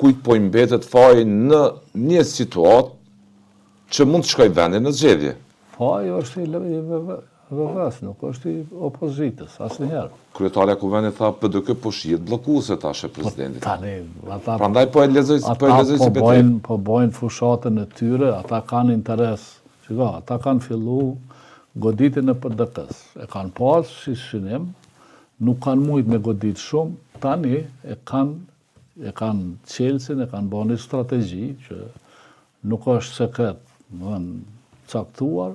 kujt po i mbetet faji në një situatë që mund të shkoj vendin në zgjedhje. Faji është i VV-s, nuk është i opozitës, asnjëherë. Kryetaria Kuvendit tha PDK po shihet bllokuese tash e presidentit. Tani, ata Prandaj po e lexoj si betejë. Po bojnë fushatën e tyre, ata kanë interes. Shiko, ata kanë fillu goditjen e PDK-s. E kanë pas si synim, nuk kanë mujt me godit shumë, tani e kanë qelsin, e kanë bërë një strategji që nuk është sekret, caktuar,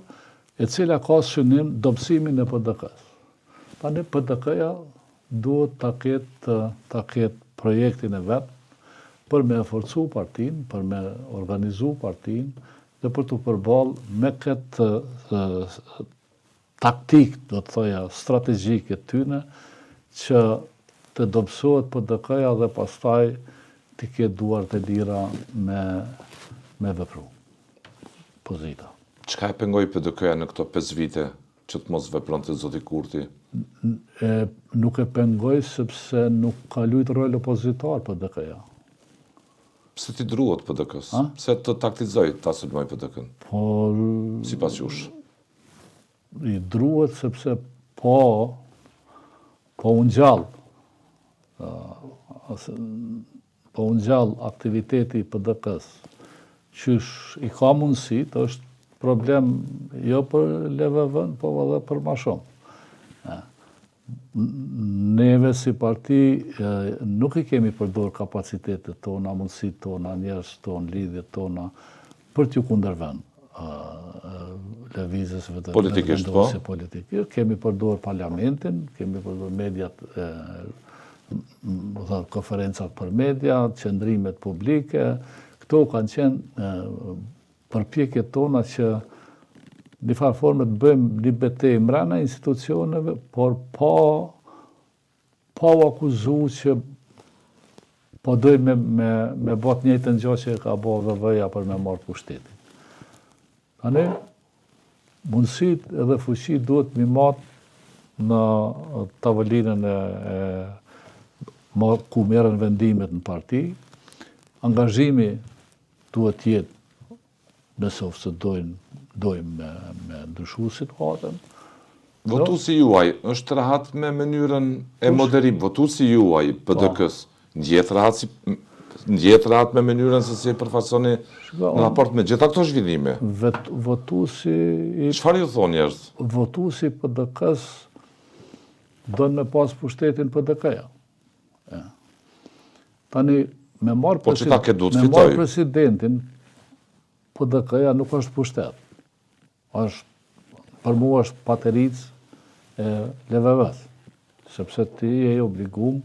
e cila ka synim dobësimin e PDK-s. Tani PDK-ja duhet ta ketë projektin e vet për me forcu partin, për me organizu partin dhe për të përballë me këtë taktik, do të thoja, strategjike tyne që të dobësohet PDK-ja dhe pastaj të ketë duart e lira me vepru. Pozita. Çka e pengoi PDK-ja në këto 5 vite që të mos vepronte zoti Kurti? Nuk e pengoj sepse nuk ka luajt rol opozitar PDK-ja. Pse ti druhet PDK-s? Pse të taktizoj ta sulmoj PDK-n? Po sipas jush. I druhet sepse po ungjall aktiviteti i PDK-s, qysh i ka mundësit, është problem jo për LVV-n, po edhe për ma shumë. Neve si parti nuk i kemi përdor kapacitetet tona, mundësit tona, njerëz tonë, lidhjet tona, për t'ju kundërvën lëvizjesve të politikisht, po? Politikisht. Kemi përdor parlamentin, kemi përdor mediat, konferencat për media, qëndrimet publike. Këto kanë qenë përpjekjet tona që në farë forme të bëjmë një betejë mbrana institucioneve, por pa u akuzu që po dojmë me bot njëjtën gjë që ka bërë VV-ja për me marrë pushtetin. Tani, mundësit edhe fuqi duhet mi matë në tavolinën ku merren vendimet në parti. Angazhimi duhet jetë, nëse ose dojmë me ndryshu situatën. Votuesi juaj është rahat me mënyrën e moderim. Votuesi juaj PDK-s ndjet rahat me mënyrën se si e përfaqësoni në raport me gjitha këto zhvillime. Votuesi Çfarë ju thonë njerëz? Votuesi PDK-s don me pas pushtetin PDK-ja. Tani me marrë presidentin, PDK-ja nuk është pushtet. Për mua është pateric e LVV-s, sepse ti je i obligum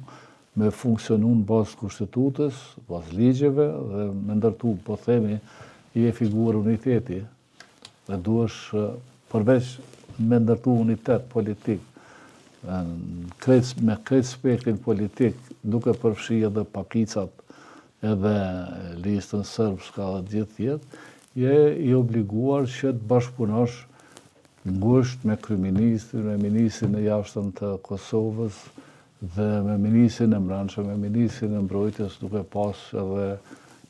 me funksionu në bazë kushtetutës, bazë ligjeve dhe me ndërtu, po themi, i e figurë uniteti dhe duhesh përveç me ndërtu unitet politik me krejt spektrin politik, duke përfshi edhe pakicat edhe listën sërbska dhe gjithë tjetë, je i obliguar që të bashkëpunosh ngusht me kryeministrin, me ministrin e jashtëm të Kosovës dhe me ministrin e mbrëmshëm, me ministrin e mbrojtjes, duke pas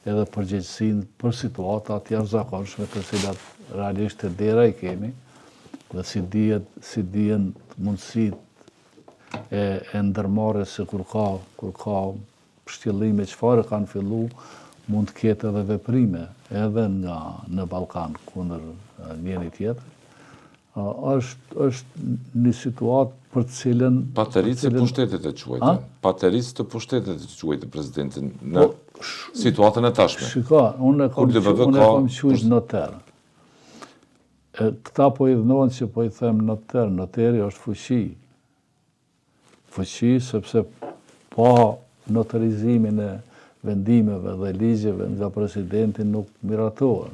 edhe përgjegjësinë për situata të jashtëzakonshme të cilat realisht të dera i kemi dhe si dihen mundësitë e ndërmarrjes se kur ka shtjellime çfarë kanë fillu, mund të ketë edhe veprime edhe në Ballkan kundër njëri tjetrit. Është një situatë për të cilën pateric të pushtetit e quajtë. Pateric të pushtetit e quajtë presidentin në situatën e tashme. Shiko, unë e kam quajt noter. Këta po i dhënohen që po i them noter, noteri është fuqi. Fuqi sepse pa noterizimin e vendimeve dhe ligjeve nga presidenti nuk miratohen.